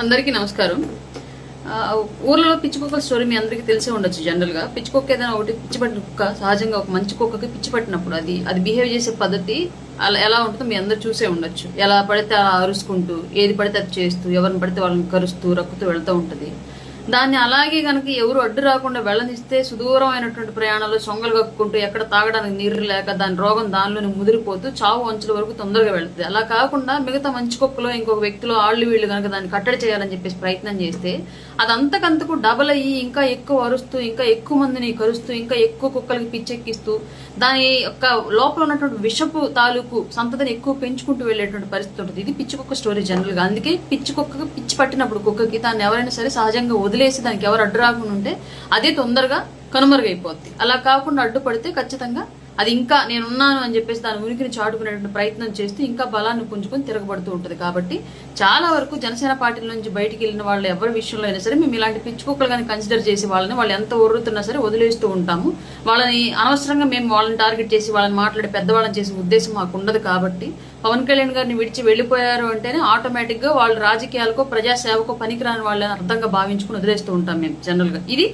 అందరికీ నమస్కారం. ఊర్లలో పిచ్చి కుక్కల స్టోరీ మీ అందరికీ తెలిసే ఉండొచ్చు. జనరల్ గా పిచ్చి కుక్క ఏదైనా ఒకటి పిచ్చి పట్టిన కుక్క సహజంగా ఒక మంచి కుక్కకి పిచ్చి పట్టినప్పుడు అది బిహేవ్ చేసే పద్ధతి అలా ఎలా ఉంటుందో మీ అందరు చూసే ఉండొచ్చు. ఎలా పడితే అలా అరుచుకుంటూ ఏది పడితే అది చేస్తూ ఎవరిని పడితే వాళ్ళని కరుస్తూ రక్కుతూ వెళ్తూ ఉంటుంది. దాన్ని అలాగే కనుక ఎవరు అడ్డు రాకుండా వెళ్ళనిస్తే సుదూరమైనటువంటి ప్రయాణాలు సొంగలు కప్పుకుంటూ ఎక్కడ తాగడానికి నీరు లేక దాని రోగం దానిలోనే ముదిరిపోతూ చావు అంచుల వరకు తొందరగా వెళుతుంది. అలా కాకుండా మిగతా మంచి కుక్కలో ఇంకొక వ్యక్తిలో వీళ్ళు కనుక దాన్ని కట్టడి చేయాలని చెప్పేసి ప్రయత్నం చేస్తే అది అంతకంతకు డబల్ అయ్యి ఇంకా ఎక్కువ అరుస్తూ ఇంకా ఎక్కువ మందిని కరుస్తూ ఇంకా ఎక్కువ కుక్కలకి పిచ్చెక్కిస్తూ దాని యొక్క లోపల ఉన్నటువంటి విషపు తాలూకు సంతతిని ఎక్కువ పెంచుకుంటూ వెళ్ళేటువంటి పరిస్థితి ఉంటుంది. ఇది పిచ్చి కుక్క స్టోరీ జనరల్ గా. అందుకే పిచ్చి కుక్కకి పిచ్చి పట్టినప్పుడు కుక్కకి దాన్ని ఎవరైనా సరే సహజంగా వదిలేసి దానికి ఎవరు అడ్డు రాకుండా ఉంటే అదే తొందరగా కనుమరుగైపోద్ది. అలా కాకుండా అడ్డుపడితే ఖచ్చితంగా అది ఇంకా నేనున్నాను అని చెప్పేసి దాని ఉనికిని చాటుకునేటువంటి ప్రయత్నం చేస్తూ ఇంకా బలాన్ని పుంజుకొని తిరగబడుతూ ఉంటుంది. కాబట్టి చాలా వరకు జనసేన పార్టీల నుంచి బయటికి వెళ్ళిన వాళ్ళు ఎవరి విషయంలో అయినా సరే మేము ఇలాంటి పిచ్చి కుక్కలు కానీ కన్సిడర్ చేసి వాళ్ళు ఎంత ఒర్రుతున్నా సరే వదిలేస్తూ ఉంటాము. వాళ్ళని అనవసరంగా మేము వాళ్ళని టార్గెట్ చేసి వాళ్ళని మాట్లాడి పెద్దవాళ్ళని చేసే ఉద్దేశం మాకు ఉండదు. కాబట్టి పవన్ కళ్యాణ్ గారిని విడిచి వెళ్ళిపోయారు అంటేనే ఆటోమేటిక్ గా వాళ్ళు రాజకీయాలకో ప్రజాసేవకో పనికిరాని వాళ్ళని అర్థంగా భావించుకుని వదిలేస్తూ ఉంటాం మేము జనరల్ గా. ఇది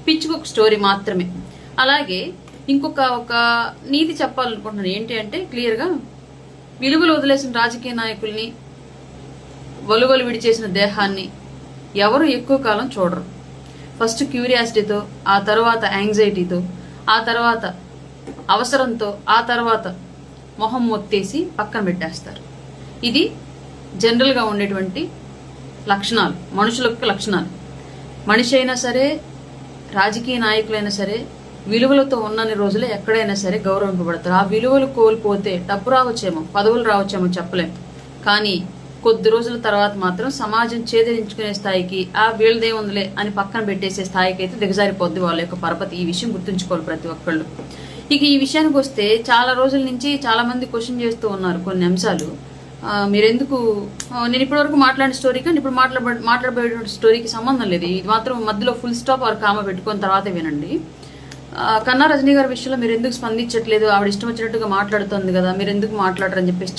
పిచ్చి కుక్క స్టోరీ మాత్రమే. అలాగే ఒక నీతి చెప్పాలనుకుంటున్నాను. ఏంటి అంటే క్లియర్ గా విలువలు వదిలేసిన రాజకీయ నాయకుల్ని వలువలు విడిచేసిన దేహాన్ని ఎవరు ఎక్కువ కాలం చూడరు. ఫస్ట్ క్యూరియాసిటీతో, ఆ తర్వాత యాంగ్జైటీతో, ఆ తర్వాత అవసరంతో, ఆ తర్వాత మొహం మొత్తేసి పక్కన పెట్టేస్తారు. ఇది జనరల్ గా ఉండేటువంటి లక్షణాలు, మనుషులకు లక్షణాలు. మనిషి అయినా సరే రాజకీయ నాయకులైనా సరే విలువలతో ఉన్నన్ని రోజులే ఎక్కడైనా సరే గౌరవింపబడతారు. ఆ విలువలు కోల్పోతే డబ్బు రావచ్చేమో, పదవులు రావచ్చేమో చెప్పలేం, కానీ కొద్ది రోజుల తర్వాత మాత్రం సమాజం చేదరించుకునే స్థాయికి వీళ్ళదే ఉందిలే అని పక్కన పెట్టేసే స్థాయికి అయితే దిగజారిపోద్ది వాళ్ళ యొక్క పరపతి. ఈ విషయం గుర్తుంచుకోవాలి ప్రతి ఒక్కళ్ళు. ఇక ఈ విషయానికి వస్తే చాలా రోజుల నుంచి చాలా మంది క్వశ్చన్ చేస్తూ ఉన్నారు కొన్ని అంశాలు. మీరెందుకు నేను ఇప్పటివరకు మాట్లాడిన స్టోరీ కానీ ఇప్పుడు మాట్లాడబోయేటువంటి స్టోరీకి సంబంధం లేదు. ఇది మాత్రం మధ్యలో ఫుల్ స్టాప్ ఆర్ కామ పెట్టుకున్న తర్వాతే వినండి. కన్నా రజనీ గారి విషయంలో మీరు ఎందుకు స్పందించట్లేదు, ఆవిడ ఇష్టం వచ్చినట్టుగా మాట్లాడుతుంది కదా, మీరు ఎందుకు మాట్లాడరని చెప్పేసి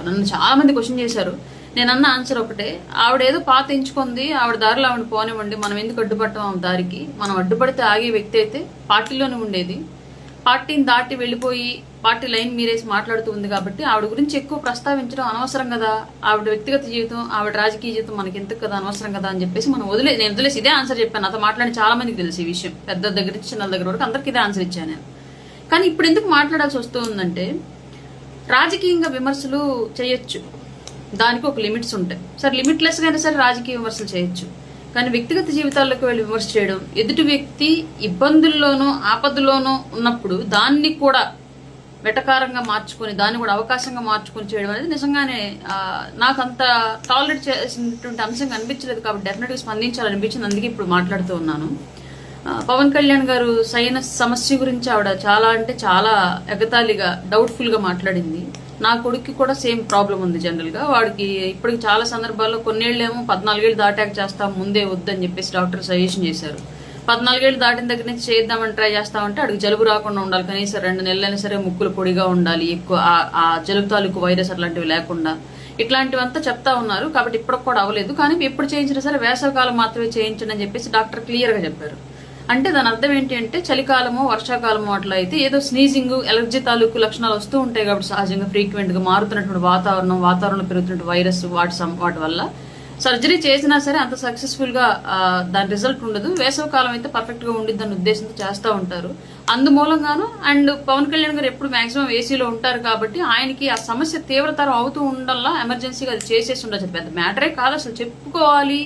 నన్ను చాలా మంది క్వశ్చన్ చేశారు. నేను అన్న ఆన్సర్ ఒకటే, ఆవిడ ఏదో పాత ఎంచుకుంది, ఆవిడ దారిలో ఆవిడ పోనివ్వండి, మనం ఎందుకు అడ్డుపడటం ఆమె దారికి. మనం అడ్డుపడితే ఆగే వ్యక్తి అయితే పార్టీలోనే ఉండేది. పార్టీని దాటి వెళ్ళిపోయి పార్టీ లైన్ మీరేసి మాట్లాడుతూ ఉంది కాబట్టి ఆవిడ గురించి ఎక్కువ ప్రస్తావించడం అనవసరం కదా. ఆవిడ వ్యక్తిగత జీవితం, ఆవిడ రాజకీయ జీవితం మనకి ఎందుకు కదా, అనవసరం కదా అని చెప్పేసి నేను వదిలేసి ఇదే ఆన్సర్ చెప్పాను. నాతో మాట్లాడి చాలా మందికి తెలుసు ఈ విషయం, పెద్ద దగ్గర నుంచి చిన్న దగ్గర వరకు అందరికి ఇదే ఆన్సర్ ఇచ్చాను నేను. కానీ ఇప్పుడు ఎందుకు మాట్లాడాల్సి వస్తూ ఉందంటే, రాజకీయంగా విమర్శలు చేయొచ్చు, దానికి ఒక లిమిట్స్ ఉంటాయి. సరే లిమిట్లెస్ గా అయినా సరే రాజకీయ విమర్శలు చేయొచ్చు, కానీ వ్యక్తిగత జీవితాల్లోకి వెళ్ళి విమర్శ చేయడం, ఎదుటి వ్యక్తి ఇబ్బందుల్లోనూ ఆపదలోనూ ఉన్నప్పుడు దాన్ని కూడా వెటకారంగా మార్చుకొని దాన్ని కూడా అవకాశంగా మార్చుకొని చేయడం అనేది నిజంగానే నాకు అంత టాలరేట్ చేసినటువంటి అంశంగా అనిపించలేదు. కాబట్టి డెఫినెట్గా స్పందించాలనిపించింది, అందుకే ఇప్పుడు మాట్లాడుతూ ఉన్నాను. పవన్ కళ్యాణ్ గారు సైనస్ సమస్య గురించి ఆవిడ చాలా అంటే చాలా ఎగతాళిగా డౌట్ఫుల్ గా మాట్లాడింది. నా కొడుక్కి కూడా సేమ్ ప్రాబ్లం ఉంది. జనరల్ గా వాడికి ఇప్పటికి చాలా సందర్భాల్లో కొన్నేళ్లేమో 14 ఏళ్ళు దాటాక చేస్తాం, ముందే వద్దని చెప్పేసి డాక్టర్ సజెషన్ చేశారు. 14 ఏళ్ళు దాటిన దగ్గర నుంచి చేద్దామని ట్రై చేస్తామంటే అడిగి జలుబు రాకుండా ఉండాలి, కనీసం 2 నెలలైనా సరే ముక్కులు పొడిగా ఉండాలి, ఎక్కువ ఆ జలుబు తాలూకు వైరస్ అట్లాంటివి లేకుండా, ఇట్లాంటివంతా చెప్తా ఉన్నారు. కాబట్టి ఇప్పటికి కూడా అవ్వలేదు, కానీ ఎప్పుడు చేయించినా సరే వేసవకాలం మాత్రమే చేయించండి అని చెప్పేసి డాక్టర్ క్లియర్ గా చెప్పారు. అంటే దాని అర్థం ఏంటి అంటే చలికాలమో వర్షాకాలమో అట్లా అయితే ఏదో స్నీజింగ్, ఎలర్జీ తాలూకు లక్షణాలు వస్తూ ఉంటాయి. కాబట్టి సహజంగా ఫ్రీక్వెంట్ గా మారుతున్నటువంటి వాతావరణంలో పెరుగుతున్న వైరస్ వాటి వల్ల సర్జరీ చేసినా సరే అంత సక్సెస్ఫుల్ గా దాని రిజల్ట్ ఉండదు. వేసవకాలం అయితే పర్ఫెక్ట్ గా ఉండిద్ది అన్న ఉద్దేశంతో చేస్తూ ఉంటారు. అందుమూలంగాను అండ్ పవన్ కళ్యాణ్ గారు ఎప్పుడు మాక్సిమం ఏసీలో ఉంటారు కాబట్టి ఆయనకి ఆ సమస్య తీవ్రతరం అవుతూ ఉండల్లా ఎమర్జెన్సీగా అది చేసేసి ఉండొచ్చు. పెద్ద మ్యాటరే కాదు అసలు, చెప్పుకోవాలి,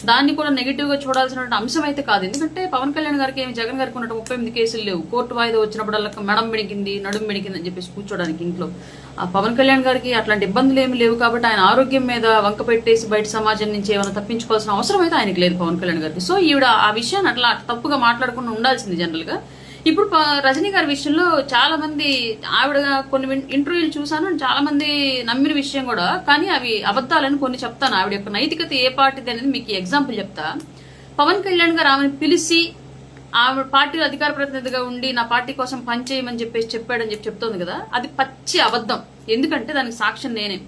దాన్ని కూడా నెగిటివ్ గా చూడాల్సిన అంశం అయితే కాదు. ఎందుకంటే పవన్ కళ్యాణ్ గారికి ఏమి జగన్ గారికి ఉన్నట్టు 38 కేసులు లేవు. కోర్టు వాయిదా వచ్చినప్పుడల్లా మెడం మెడికింది, నడుము మెడికింది అని చెప్పేసి కూర్చోడానికి ఇంట్లో. ఆ పవన్ కళ్యాణ్ గారికి అట్లాంటి ఇబ్బందులు ఏమి లేవు కాబట్టి ఆయన ఆరోగ్యం మీద వంక పెట్టేసి బయట సమాజం నుంచి ఏమైనా తప్పించుకోవాల్సిన అవసరం అయితే ఆయనకి లేదు పవన్ కళ్యాణ్ గారికి. సో ఈవిడ ఆ విషయాన్ని అట్లా తప్పుగా మాట్లాడకుండా ఉండాల్సింది జనరల్ గా. ఇప్పుడు రజనీ గారి విషయంలో చాలా మంది, ఆవిడ కొన్ని ఇంటర్వ్యూలు చూసాను, చాలా మంది నమ్మిన విషయం కూడా, కానీ అవి అబద్ధాలని కొన్ని చెప్తాను. ఆవిడ యొక్క నైతికత ఏ పార్టీది అనేది మీకు ఎగ్జాంపుల్ చెప్తా. పవన్ కళ్యాణ్ గారు ఆమెను పిలిచి ఆవిడ పార్టీలో అధికార ప్రతినిధిగా ఉండి నా పార్టీ కోసం పనిచేయమని చెప్పేసి చెప్పాడని చెప్తోంది కదా, అది పచ్చి అబద్ధం. ఎందుకంటే దానికి సాక్ష్యం నేనే.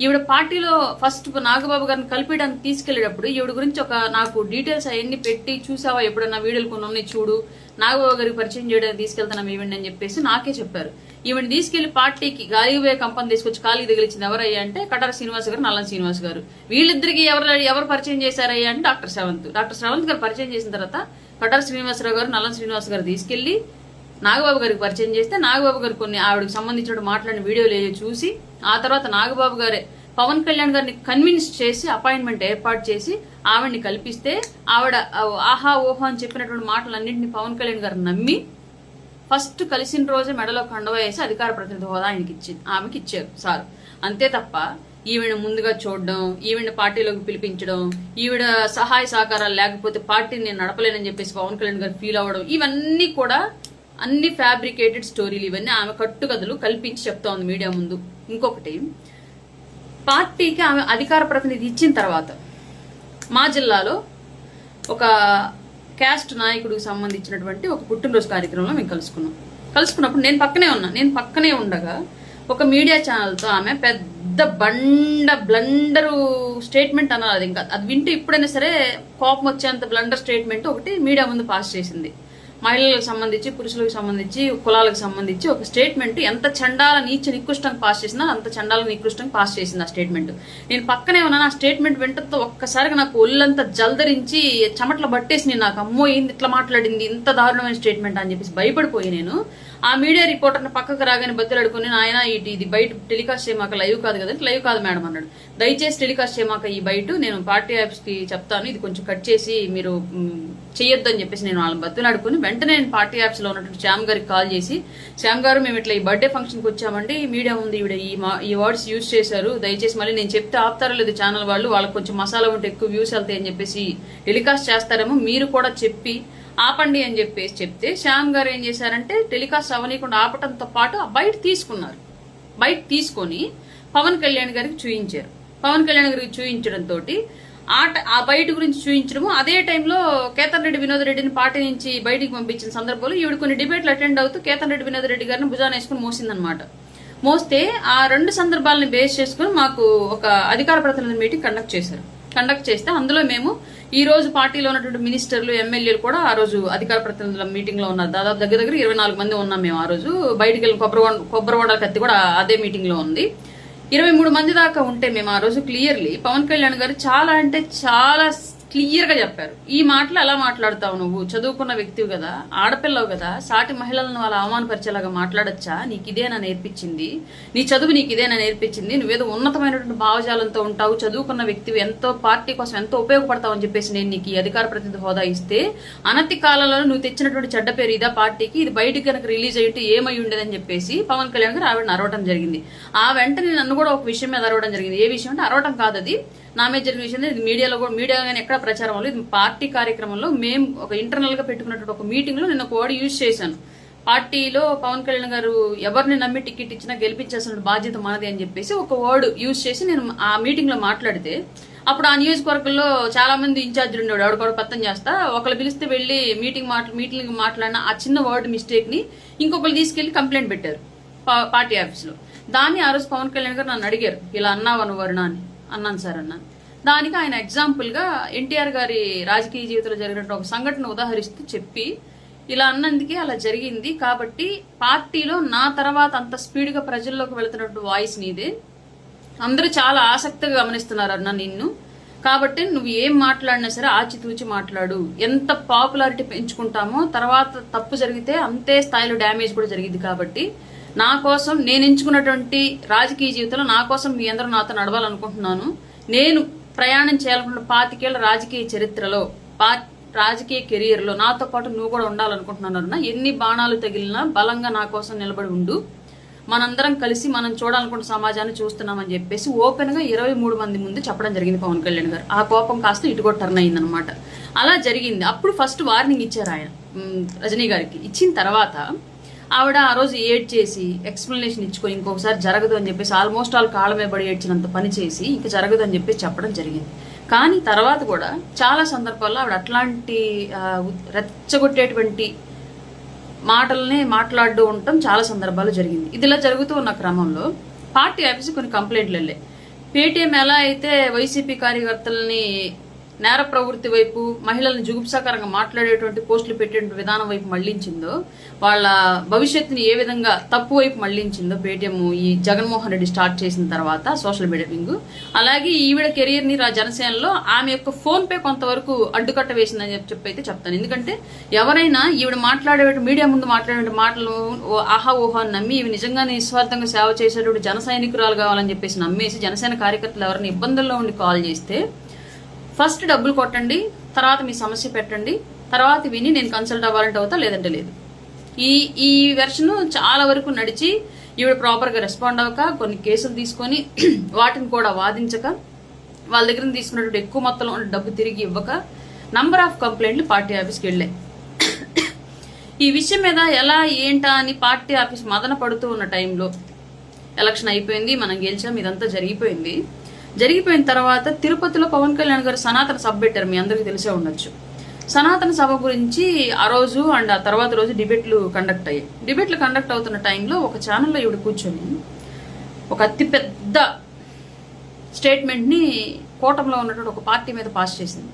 ఈవిడ పార్టీలో ఫస్ట్ నాగబాబు గారిని కలిపేయడానికి తీసుకెళ్లేటప్పుడు ఈవిడ గురించి నాకు డీటెయిల్స్ అవన్నీ పెట్టి, చూసావా ఎప్పుడన్నా వీడియోలు కొన్ని ఉన్నాయి చూడు, నాగబాబు గారికి పరిచయం చేయడానికి తీసుకెళ్తాను ఈవెంట్ అని చెప్పేసి నాకే చెప్పారు. ఈవెంట్ తీసుకెళ్లి పార్టీకి గాలిపోయే కంపెనీ తీసుకొచ్చి కాలికి తగిలించింది ఎవరయ్యా అంటే కటార శ్రీనివాస్ గారు, నల్లం శ్రీనివాస్ గారు. వీళ్ళిద్దరికి ఎవరు పరిచయం చేశారయ్యా అంటే డాక్టర్ శ్రవంత్ గారు పరిచయం చేసిన తర్వాత కటార శ్రీనివాసరావు గారు, నల్లం శ్రీనివాస్ గారు తీసుకెళ్లి నాగబాబు గారికి పరిచయం చేస్తే నాగబాబు గారు కొన్ని ఆవిడకి సంబంధించిన మాట్లాడిన వీడియోలు చూసి, ఆ తర్వాత నాగబాబు గారే పవన్ కళ్యాణ్ గారిని కన్విన్స్ చేసి అపాయింట్మెంట్ ఏర్పాటు చేసి ఆవిడ్ని కల్పిస్తే ఆవిడ ఆహా ఓహో అని చెప్పినటువంటి మాటలన్నింటినీ పవన్ కళ్యాణ్ గారు నమ్మి ఫస్ట్ కలిసిన రోజే మెడలో కండవ వేసి అధికార ప్రతినిధి హోదా ఆమెకి ఇచ్చారు సార్. అంతే తప్ప ఈవిడ ముందుగా చూడడం, ఈవిడ పార్టీలోకి పిలిపించడం, ఈవిడ సహాయ సహకారాలు లేకపోతే పార్టీని నేను నడపలేనని చెప్పేసి పవన్ కళ్యాణ్ గారు ఫీల్ అవ్వడం, ఇవన్నీ కూడా అన్ని ఫ్యాబ్రికేటెడ్ స్టోరీలు. ఇవన్నీ ఆమె కట్టుకథలు కల్పించి చెప్తా ఉంది మీడియా ముందు. ఇంకొకటి, పార్టీకి ఆమె అధికార ప్రతినిధి ఇచ్చిన తర్వాత మా జిల్లాలో ఒక క్యాస్ట్ నాయకుడికి సంబంధించినటువంటి ఒక పుట్టినరోజు కార్యక్రమంలో మేము కలుసుకున్నప్పుడు నేను పక్కనే ఉండగా ఒక మీడియా ఛానల్తో ఆమె పెద్ద బ్లండరు స్టేట్మెంట్ అన్నారు. ఇంకా అది వింటూ ఇప్పుడైనా సరే కోపం వచ్చేంత బ్లండర్ స్టేట్మెంట్ ఒకటి మీడియా ముందు పాస్ చేసింది. మహిళలకు సంబంధించి, పురుషులకు సంబంధించి, కులాలకు సంబంధించి ఒక స్టేట్మెంట్ ఎంత చండాల నీచ నికృష్టంగా పాస్ చేసినా అంత చండాల నికృష్టంగా పాస్ చేసింది ఆ స్టేట్మెంట్. నేను పక్కనే ఉన్నాను. ఆ స్టేట్మెంట్ వెంటతో ఒక్కసారిగా నాకు ఒళ్ళంతా జల్దరించి చెమటలు పట్టేసి నేను నాకు అమ్మో ఏంది ఇట్లా మాట్లాడింది, ఇంత దారుణమైన స్టేట్మెంట్ అని చెప్పేసి భయపడిపోయి నేను ఆ మీడియా రిపోర్టర్ని పక్కకు రాగానే బతులాడుకుని, ఆయన ఇది బయట టెలికాస్ట్ చేయమాక, లైవ్ కాదు కదంటే లైవ్ కాదు మేడం అన్నాడు. దయచేసి టెలికాస్ట్ చేయమాక ఈ బయట, నేను పార్టీ యాప్స్కి చెప్తాను, ఇది కొంచెం కట్ చేసి మీరు చేయొద్దు అని చెప్పేసి నేను వాళ్ళని బతులాడుకుని వెంటనే నేను పార్టీ యాప్స్లో ఉన్నటువంటి శ్యామ్ గారికి కాల్ చేసి, శ్యామ్ గారు మేము ఇట్లా ఈ బర్త్డే ఫంక్షన్కి వచ్చామండి, మీడియా ఉంది ఈవిడ ఈ వర్డ్స్ యూజ్ చేశారు, దయచేసి మళ్ళీ నేను చెప్తే ఆపుతారో లేదు ఛానల్ వాళ్ళకి కొంచెం మసాలా ఉంటే ఎక్కువ వ్యూస్ వెళ్తాయి అని చెప్పేసి టెలికాస్ట్ చేస్తారేమో, మీరు కూడా చెప్పి ఆపండి అని చెప్పేసి చెప్తే శ్యామ్ గారు ఏం చేశారంటే టెలికాస్ట్ అవనీయకుండా ఆపటంతో పాటు బయట తీసుకొని పవన్ కళ్యాణ్ గారికి చూయించారు. పవన్ కళ్యాణ్ గారికి చూయించడంతో ఆ బయట గురించి చూయించడము, అదే టైంలో కేతన్ రెడ్డి వినోద్ రెడ్డిని పార్టీ నుంచి బయటికి పంపించిన సందర్భంలో ఈవిడ కొన్ని డిబేట్లు అటెండ్ అవుతూ కేతన్ రెడ్డి వినోద్ రెడ్డి గారిని భుజాన వేసుకుని మోసిందనమాట. మోస్తే ఆ రెండు సందర్భాలను బేస్ చేసుకుని మాకు ఒక అధికార ప్రతినిధి మీటింగ్ కండక్ట్ చేస్తే అందులో మేము ఈ రోజు పార్టీలో ఉన్నటువంటి మినిస్టర్లు, ఎమ్మెల్యేలు కూడా ఆ రోజు అధికార ప్రతినిధుల మీటింగ్ లో ఉన్నారు. దాదాపు దగ్గర 24 మంది ఉన్నాం మేము ఆ రోజు. బయటికి వెళ్ళి కొబ్బరివాడ కత్తి కూడా అదే మీటింగ్ లో ఉంది. 23 మంది దాకా ఉంటే మేము ఆ రోజు క్లియర్లీ పవన్ కళ్యాణ్ గారు చాలా అంటే చాలా క్లియర్ గా చెప్పారు, ఈ మాటలు ఎలా మాట్లాడతావు, నువ్వు చదువుకున్న వ్యక్తివి కదా, ఆడపిల్లవు కదా, సాటి మహిళలను వాళ్ళ అవమానపరిచేలాగా మాట్లాడచ్చా, నీకు ఇదేనా నేర్పించింది, నీ చదువు నీకు ఇదేనా నేర్పించింది, నువ్వేదో ఉన్నతమైనటువంటి భావజాలంతో ఉంటావు, చదువుకున్న వ్యక్తివి, ఎంతో పార్టీ కోసం ఎంతో ఉపయోగపడతావు అని చెప్పేసి నేను నీకు ఈ అధికార ప్రతినిధి హోదా ఇస్తే అనతి కాలంలో నువ్వు తెచ్చినటువంటి చెడ్డ పేరు ఇదా పార్టీకి, ఇది బయటికి కనుక రిలీజ్ అయ్యి ఏమై ఉండేదని చెప్పేసి పవన్ కళ్యాణ్ గారు ఆవిడని అరవడం జరిగింది. ఆ వెంటనే నన్ను కూడా ఒక విషయం మీద అరవడం జరిగింది. ఏ విషయం అంటే అరవడం కాదు, అది నా మీద జరిగిన విషయం. ఇది మీడియా కానీ ఎక్కడ ప్రచారం అవ్వలేదు. ఇది పార్టీ కార్యక్రమంలో మేము ఒక ఇంటర్నల్ గా పెట్టుకున్నటువంటి ఒక మీటింగ్ లో నేను ఒక వర్డ్ యూజ్ చేశాను. పార్టీలో పవన్ కళ్యాణ్ గారు ఎవరిని నమ్మి టికెట్ ఇచ్చినా గెలిపించాల్సిన బాధ్యత మనది అని చెప్పేసి ఒక వర్డ్ యూజ్ చేసి నేను ఆ మీటింగ్ లో మాట్లాడితే, అప్పుడు ఆ నియోజకవర్గంలో చాలా మంది ఇన్ఛార్జీలు ఉండేవాడు, ఎవడు కూడా పత్తం చేస్తా, ఒకళ్ళు పిలిస్తే వెళ్ళి మీటింగ్ మాట్లాడిన ఆ చిన్న వర్డ్ మిస్టేక్ ని ఇంకొకరు తీసుకెళ్లి కంప్లైంట్ పెట్టారు పార్టీ ఆఫీస్ లో. దాన్ని ఆ రోజు పవన్ కళ్యాణ్ గారు నన్ను అడిగారు, ఇలా అన్నావా నువ్వు వరుణ అని. అన్నాను సార్ అన్నాను. దానికి ఆయన ఎగ్జాంపుల్ గా ఎన్టీఆర్ గారి రాజకీయ జీవితంలో జరిగినట్టు ఒక సంఘటన ఉదాహరిస్తూ చెప్పి, ఇలా అన్నందుకే అలా జరిగింది కాబట్టి పార్టీలో నా తర్వాత అంత స్పీడ్ గా ప్రజల్లోకి వెళ్తున్నట్టు వాయిస్ నీదే, అందరూ చాలా ఆసక్తిగా గమనిస్తున్నారు అన్న నిన్ను, కాబట్టి నువ్వు ఏం మాట్లాడినా సరే ఆచితూచి మాట్లాడు, ఎంత పాపులారిటీ పెంచుకుంటామో తర్వాత తప్పు జరిగితే అంతే స్థాయిలో డ్యామేజ్ కూడా జరిగింది, కాబట్టి నా కోసం నేను ఎంచుకున్నటువంటి రాజకీయ జీవితంలో నా కోసం మీ అందరూ నాతో నడవాలనుకుంటున్నాను, నేను ప్రయాణం చేయాలనుకున్న 25 ఏళ్ల రాజకీయ చరిత్రలో రాజకీయ కెరియర్ లో నాతో పాటు నువ్వు కూడా ఉండాలనుకుంటున్నాను, ఎన్ని బాణాలు తగిలినా బలంగా నా కోసం నిలబడి ఉండు, మనందరం కలిసి మనం చూడాలనుకున్న సమాజాన్ని చూస్తున్నామని చెప్పేసి ఓపెన్ గా 23 మంది ముందు చెప్పడం జరిగింది పవన్ కళ్యాణ్ గారు. ఆ కోపం కాస్త ఇటు కూడా టర్న్ అయిందనమాట. అలా జరిగింది. అప్పుడు ఫస్ట్ వార్నింగ్ ఇచ్చారు ఆయన రజనీ గారికి. ఇచ్చిన తర్వాత ఆవిడ ఆ రోజు ఏడ్ చేసి ఎక్స్ప్లెనేషన్ ఇచ్చుకొని ఇంకొకసారి జరగదు అని చెప్పేసి ఆల్మోస్ట్ ఆల్ కాళ్ళ మీద పడి ఏడ్చినంత పని చేసి ఇంకా జరగదు అని చెప్పేసి చెప్పడం జరిగింది. కానీ తర్వాత కూడా చాలా సందర్భాల్లో ఆవిడ అట్లాంటి రెచ్చగొట్టేటువంటి మాటలనే మాట్లాడుతూ ఉండటం చాలా సందర్భాలు జరిగింది. ఇది ఇలా జరుగుతూ ఉన్న క్రమంలో పార్టీ ఆఫీస్ కొన్ని కంప్లైంట్లు వెళ్ళాయి. పేటీఎం ఎలా అయితే వైసీపీ కార్యకర్తల్ని నేర ప్రవృత్తి వైపు, మహిళల్ని జుగుప్సాకరంగా మాట్లాడేటువంటి పోస్టులు పెట్టేటువంటి విధానం వైపు మళ్లించిందో, వాళ్ళ భవిష్యత్తుని ఏ విధంగా తప్పు వైపు మళ్లించిందో పేటీఎం ఈ జగన్మోహన్ రెడ్డి స్టార్ట్ చేసిన తర్వాత సోషల్ మీడియా వింగ్, అలాగే ఈవిడ కెరీర్ ని జనసేనలో ఆమె యొక్క ఫోన్ పే కొంతవరకు అడ్డుకట్ట వేసిందని చెప్పి అయితే చెప్తాను. ఎందుకంటే ఎవరైనా ఈవిడ మాట్లాడే మీడియా ముందు మాట్లాడే మాటలు ఆహా ఓహో అని నమ్మి ఇవి నిజంగా నిస్వార్థంగా సేవ చేసేటువంటి జన సైనికురాలు కావాలని చెప్పేసి నమ్మేసి జనసేన కార్యకర్తలు ఎవరైనా ఇబ్బందుల్లో ఉండి కాల్ చేస్తే ఫస్ట్ డబ్బులు కొట్టండి, తర్వాత మీ సమస్య పెట్టండి, తర్వాత విని నేను కన్సల్ట్ అవ్వాలంటే అవుతా, లేదంటే లేదు. ఈ వెర్షన్ చాలా వరకు నడిచి ఈవిడ ప్రాపర్గా రెస్పాండ్ అవ్వక కొన్ని కేసులు తీసుకొని వాటిని కూడా వాదించక వాళ్ళ దగ్గర తీసుకున్నటువంటి ఎక్కువ మొత్తంలో డబ్బు తిరిగి ఇవ్వక నంబర్ ఆఫ్ కంప్లైంట్లు పార్టీ ఆఫీస్కి వెళ్ళాయి. ఈ విషయం మీద ఎలా ఏంటా అని పార్టీ ఆఫీస్ మదన పడుతూ ఉన్న టైంలో ఎలక్షన్ అయిపోయింది, మనం గెలిచాం, ఇదంతా జరిగిపోయింది. జరిగిపోయిన తర్వాత తిరుపతిలో పవన్ కళ్యాణ్ గారు సనాతన సభ పెట్టారు, మీ అందరికీ తెలిసే ఉండొచ్చు. సనాతన సభ గురించి ఆ రోజు అండ్ ఆ తర్వాత రోజు డిబేట్లు కండక్ట్ అయ్యాయి. డిబేట్లు కండక్ట్ అవుతున్న టైంలో ఒక ఛానల్లో ఈవిడ కూర్చొని ఒక అతిపెద్ద స్టేట్మెంట్ని కూటమిలో ఉన్నటువంటి ఒక పార్టీ మీద పాస్ చేసింది.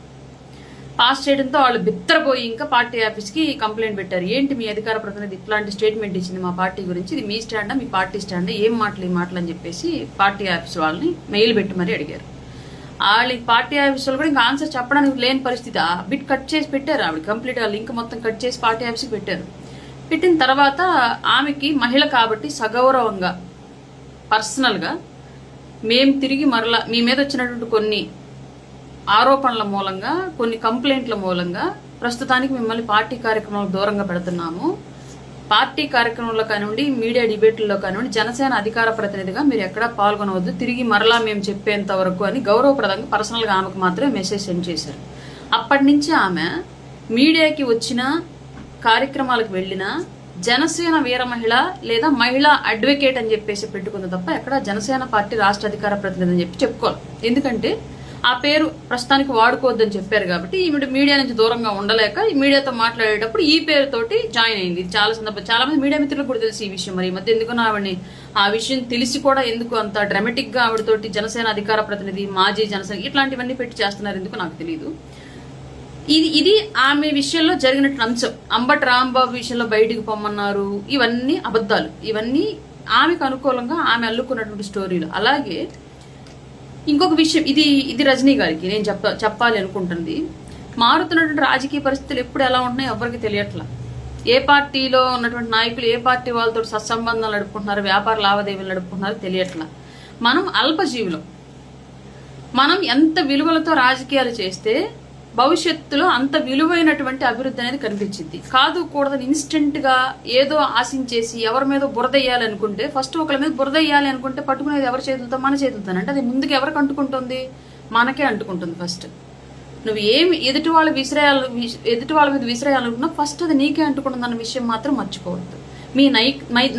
పాస్ చేయడంతో వాళ్ళు బిత్తరపోయి ఇంకా పార్టీ ఆఫీస్కి కంప్లైంట్ పెట్టారు. ఏంటి మీ అధికార ప్రతినిధి ఇట్లాంటి స్టేట్మెంట్ ఇచ్చింది మా పార్టీ గురించి, ఇది మీ స్టాండా మీ పార్టీ స్టాండా, ఏం మాటలు ఈ మాటలు అని చెప్పేసి పార్టీ ఆఫీస్ వాళ్ళని మెయిల్ పెట్టి మరీ అడిగారు. వాళ్ళకి పార్టీ ఆఫీస్ వాళ్ళు కూడా ఇంకా ఆన్సర్ చెప్పడానికి లేని పరిస్థితి, ఆ బిట్ కట్ చేసి పెట్టారు. ఆవిడ కంప్లీట్ ఆ లింక్ మొత్తం కట్ చేసి పార్టీ ఆఫీస్కి పెట్టారు. పెట్టిన తర్వాత ఆమెకి మహిళ కాబట్టి సగౌరవంగా పర్సనల్గా మేము తిరిగి మరలా మీ మీద వచ్చినటువంటి కొన్ని ఆరోపణల మూలంగా, కొన్ని కంప్లైంట్ల మూలంగా ప్రస్తుతానికి మిమ్మల్ని పార్టీ కార్యక్రమాలకు దూరంగా పెడుతున్నాము. పార్టీ కార్యక్రమంలో కానివ్వండి, మీడియా డిబేట్లలో కానివ్వండి, జనసేన అధికార ప్రతినిధిగా మీరు ఎక్కడా పాల్గొనవద్దు, తిరిగి మరలా మేము చెప్పేంత వరకు అని గౌరవప్రదంగా పర్సనల్గా ఆమెకు మాత్రమే మెసేజ్ సెండ్ చేశారు. అప్పటి నుంచి ఆమె మీడియాకి వచ్చిన కార్యక్రమాలకు వెళ్ళినా జనసేన వీర మహిళ లేదా మహిళా అడ్వకేట్ అని చెప్పేసి పెట్టుకుంది తప్ప ఎక్కడ జనసేన పార్టీ రాష్ట్ర అధికార ప్రతినిధి అని చెప్పి చెప్పుకోవాలి. ఎందుకంటే ఆ పేరు ప్రస్తుతానికి వాడుకోవద్దని చెప్పారు కాబట్టి ఈవిడ మీడియా నుంచి దూరంగా ఉండలేక ఈ మీడియాతో మాట్లాడేటప్పుడు ఈ పేరుతోటి జాయిన్ అయింది. చాలా సందర్భం చాలా మంది మీడియా మిత్రులకు కూడా తెలిసి ఈ విషయం. మరి ఈ మధ్య ఎందుకన్నా ఆవిడని ఆ విషయం తెలిసి కూడా ఎందుకు అంత డ్రామాటిక్ గా ఆవిడతోటి జనసేన అధికార ప్రతినిధి, మాజీ జనసేన ఇట్లాంటివన్నీ పెట్టి చేస్తున్నారు ఎందుకు నాకు తెలియదు. ఇది ఆమె విషయంలో జరిగినట్టు అంశం. అంబటి రాంబాబు విషయంలో బయటికి పొమ్మన్నారు, ఇవన్నీ అబద్ధాలు. ఇవన్నీ ఆమెకు అనుకూలంగా ఆమె అల్లుకున్నటువంటి స్టోరీలు. అలాగే ఇంకొక విషయం, ఇది రజనీ గారికి నేను చెప్పాలి అనుకుంటుంది. మారుతున్నటువంటి రాజకీయ పరిస్థితులు ఎప్పుడు ఎలా ఉంటున్నాయో ఎవరికి తెలియట్లా. ఏ పార్టీలో ఉన్నటువంటి నాయకులు ఏ పార్టీ వాళ్ళతో సత్సంబంధాలు నడుపుకుంటున్నారు, వ్యాపార లావాదేవీలు నడుపుకుంటున్నారో తెలియట్లా. మనం అల్పజీవులం. మనం ఎంత విలువలతో రాజకీయాలు చేస్తే భవిష్యత్తులో అంత విలువైనటువంటి అభివృద్ధి అనేది కనిపించింది. కాదు కూడదని ఇన్స్టెంట్ గా ఏదో ఆశించేసి ఎవరి మీద బురద వేయాలి అనుకుంటే, ఫస్ట్ ఒకరి మీద బురద వేయాలి అనుకుంటే పట్టుకునేది ఎవరి చేతులతో, మన చేతులతో. అంటే అది ముందుకు ఎవరికి అంటుకుంటుంది, మనకే అంటుకుంటుంది. ఫస్ట్ నువ్వు ఏమి ఎదుటి వాళ్ళ మీద విసిరేయాలనుకున్నా ఫస్ట్ అది నీకే అంటుకుంటుంది అన్న విషయం మాత్రం మర్చిపోవద్దు. మీ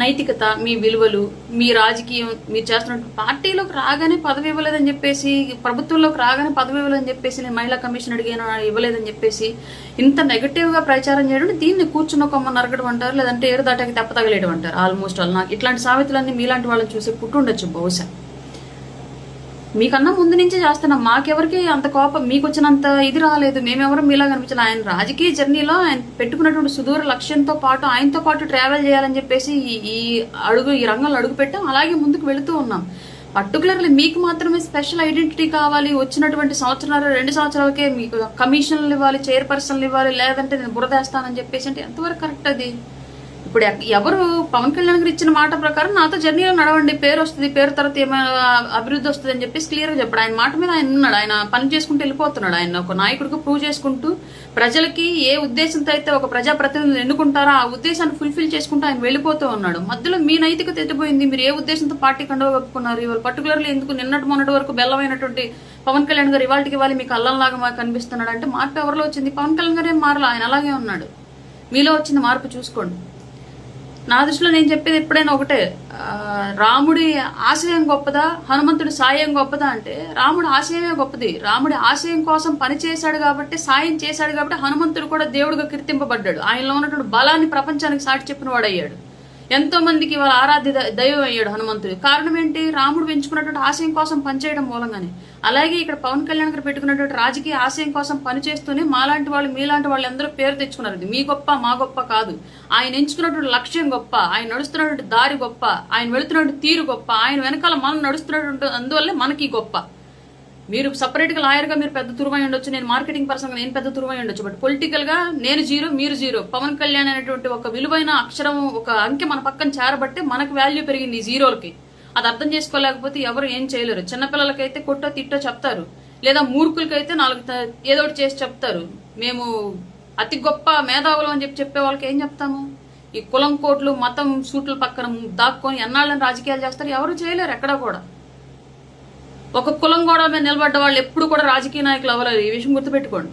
నైతికత, మీ విలువలు, మీ రాజకీయం, మీరు చేస్తున్న పార్టీలోకి రాగానే పదవి ఇవ్వలేదని చెప్పేసి, ప్రభుత్వంలోకి రాగానే పదవి ఇవ్వలేదని చెప్పేసి, నేను మహిళా కమిషన్ అడిగాను ఇవ్వలేదని చెప్పేసి ఇంత నెగటివ్ గా ప్రచారం చేయడం, దీన్ని కూర్చున్న కొమ్మ నరగడం అంటారు, లేదంటే ఏరు దాటాకి తెప్ప తగలేయడం అంటారు. ఆల్మోస్ట్ వాళ్ళు నాకు ఇట్లాంటి సామెతలన్నీ మీలాంటి వాళ్ళని చూసి పుట్టుండొచ్చు బహుశా. మీకన్నా ముందు నుంచే చేస్తున్నాం, మాకెవరికి అంత కోపం మీకు వచ్చినంత ఇది రాలేదు, మేమెవరం మీలా కనిపించాలి. ఆయన రాజకీయ జర్నీలో ఆయన పెట్టుకున్నటువంటి సుదూర లక్ష్యంతో పాటు ఆయనతో పాటు ట్రావెల్ చేయాలని చెప్పేసి ఈ రంగంలో అడుగు పెట్టాం. అలాగే ముందుకు వెళుతూ ఉన్నాం. పర్టికులర్లీ మీకు మాత్రమే స్పెషల్ ఐడెంటిటీ కావాలి, వచ్చినటువంటి 2 సంవత్సరాలకే మీకు కమిషన్లు ఇవ్వాలి, చైర్పర్సన్లు ఇవ్వాలి, లేదంటే నేను బురదేస్తానని చెప్పేసి అంటే ఎంతవరకు కరెక్ట్ అది? ఇప్పుడు ఎవరు పవన్ కళ్యాణ్ గారు ఇచ్చిన మాట ప్రకారం నాతో జర్నీలో నడవండి, పేరు వస్తుంది, పేరు తర్వాత ఏమైనా అభివృద్ధి వస్తుంది అని చెప్పేసి క్లియర్గా చెప్పాడు. ఆయన మాట మీద ఆయన ఉన్నాడు, ఆయన పని చేసుకుంటూ వెళ్ళిపోతున్నాడు. ఆయన ఒక నాయకుడిగా ప్రూవ్ చేసుకుంటూ ప్రజలకి ఏ ఉద్దేశంతో అయితే ఒక ప్రజాప్రతినిధులు ఎన్నుకుంటారో ఆ ఉద్దేశాన్ని ఫుల్ఫిల్ చేసుకుంటూ ఆయన వెళ్ళిపోతూ ఉన్నాడు. మధ్యలో మీ నైతికత ఎత్తిపోయింది. మీరు ఏ ఉద్దేశంతో పార్టీ కండవ కప్పుకున్నారు? ఇవాళ పర్టికులర్లీ ఎందుకు మొన్నటి వరకు బెల్లమైనటువంటి పవన్ కళ్యాణ్ గారు ఇవాళకి ఇవ్వాలి మీకు అల్లంలాగా మాకు కనిపిస్తున్నాడు అంటే మార్పు ఎవరిలో వచ్చింది? పవన్ కళ్యాణ్ గారు ఏం మారలా, ఆయన అలాగే ఉన్నాడు. మీలో వచ్చిన మార్పు చూసుకోండి. నా దృష్టిలో నేను చెప్పేది ఎప్పుడైనా ఒకటే, రాముడి ఆశయం గొప్పదా, హనుమంతుడి సాయం గొప్పదా అంటే రాముడి ఆశయమే గొప్పది. రాముడి ఆశయం కోసం పనిచేశాడు కాబట్టి, సాయం చేశాడు కాబట్టి హనుమంతుడు కూడా దేవుడిగా కీర్తింపబడ్డాడు. ఆయనలో ఉన్నటువంటి బలాన్ని ప్రపంచానికి సాటి చెప్పిన వాడు అయ్యాడు. ఎంతో మందికి వాళ్ళ ఆరాధ్య దైవం అయ్యాడు హనుమంతుడు. కారణం ఏంటి? రాముడు పెంచుకున్నటువంటి ఆశయం కోసం పనిచేయడం మూలంగానే. అలాగే ఇక్కడ పవన్ కళ్యాణ్ గారు పెట్టుకున్నటువంటి రాజకీయ ఆశయం కోసం పనిచేస్తూనే మాలాంటి వాళ్ళు మీలాంటి వాళ్ళు ఎందరో పేరు తెచ్చుకున్నారు. ఇది మీ గొప్ప మా గొప్ప కాదు. ఆయన ఎంచుకున్నటువంటి లక్ష్యం గొప్ప, ఆయన నడుస్తున్నటువంటి దారి గొప్ప, ఆయన వెళుతున్నటువంటి తీరు గొప్ప, ఆయన వెనకాల మనం నడుస్తున్నటువంటి అందువల్లే మనకి గొప్ప. మీరు సపరేట్ గా లాయర్ గా మీరు పెద్ద తురుమై ఉండొచ్చు, నేను మార్కెటింగ్ పర్సన్ గా నేను పెద్ద తురుమై ఉండొచ్చు, బట్ పొలిటికల్ గా నేను జీరో మీరు జీరో. పవన్ కళ్యాణ్ అనేటువంటి ఒక విలువైన అక్షరం, ఒక అంకె మన పక్కన చేరబట్టే మనకు వాల్యూ పెరిగింది ఈ జీరోలకి. అది అర్థం చేసుకోలేకపోతే ఎవరు ఏం చేయలేరు. చిన్నపిల్లలకైతే కొట్టో తిట్టో చెప్తారు, లేదా మూర్ఖులకైతే ఏదో ఒకటి చేసి చెప్తారు. మేము అతి గొప్ప మేధావులు అని చెప్పే వాళ్ళకి ఏం చెప్తాము? ఈ కులం కోట్లు మతం సూట్ల పక్కన దాక్కొని ఎన్నాళ్ళని రాజకీయాలు చేస్తారు? ఎవరు చేయలేరు ఎక్కడా కూడా. ఒక కులం గోడ మీద నిలబడ్డ వాళ్ళు ఎప్పుడు కూడా రాజకీయ నాయకులు అవ్వలేరు. ఈ విషయం గుర్తుపెట్టుకోండి.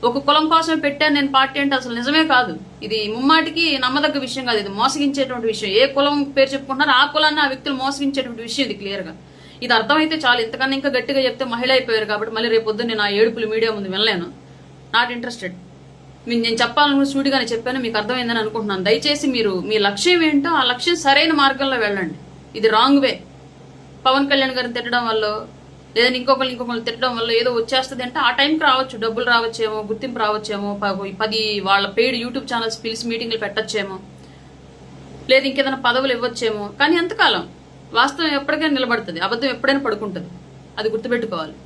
ఒక కులం కోసమే పెట్టాను నేను పార్టీ అంటే అసలు నిజమే కాదు. ఇది ముమ్మాటికి నమ్మదగ్గ విషయం కాదు. ఇది మోసగించేటువంటి విషయం. ఏ కులం పేరు చెప్పుకుంటున్నారో ఆ కులాన్ని ఆ వ్యక్తులు మోసగించేటువంటి విషయం ఇది క్లియర్ గా. ఇది అర్థమైతే చాలు. ఇంతకన్నా ఇంకా గట్టిగా చెప్తే మహిళ అయిపోయారు కాబట్టి మళ్ళీ రేపు పొద్దున్న నేను ఆ ఏడుపులు మీడియా ముందు వెళ్ళలేను. Not interested. నేను చెప్పాలని సూటిగానే చెప్పాను, మీకు అర్థమైందని అనుకుంటున్నాను. దయచేసి మీరు మీ లక్ష్యం ఏంటో ఆ లక్ష్యం సరైన మార్గంలో వెళ్ళండి. ఇది రాంగ్ వే. పవన్ కళ్యాణ్ గారిని తిట్టడం వల్ల, లేదా ఇంకొకరిని తిట్టడం వల్ల ఏదో వచ్చేస్తుంది అంటే ఆ టైంకి రావచ్చు, డబ్బులు రావచ్చేమో, గుర్తింపు రావచ్చేమో, 10 వాళ్ళ పెయిడ్ యూట్యూబ్ ఛానల్స్ పిలిచి మీటింగ్లు పెట్టచ్చేమో, లేదా ఇంకేదైనా పదవులు ఇవ్వచ్చేమో. కానీ ఎంతకాలం? వాస్తవం ఎప్పటికైనా నిలబడుతుంది, అబద్ధం ఎప్పుడైనా పడుకుంటుంది. అది గుర్తుపెట్టుకోవాలి.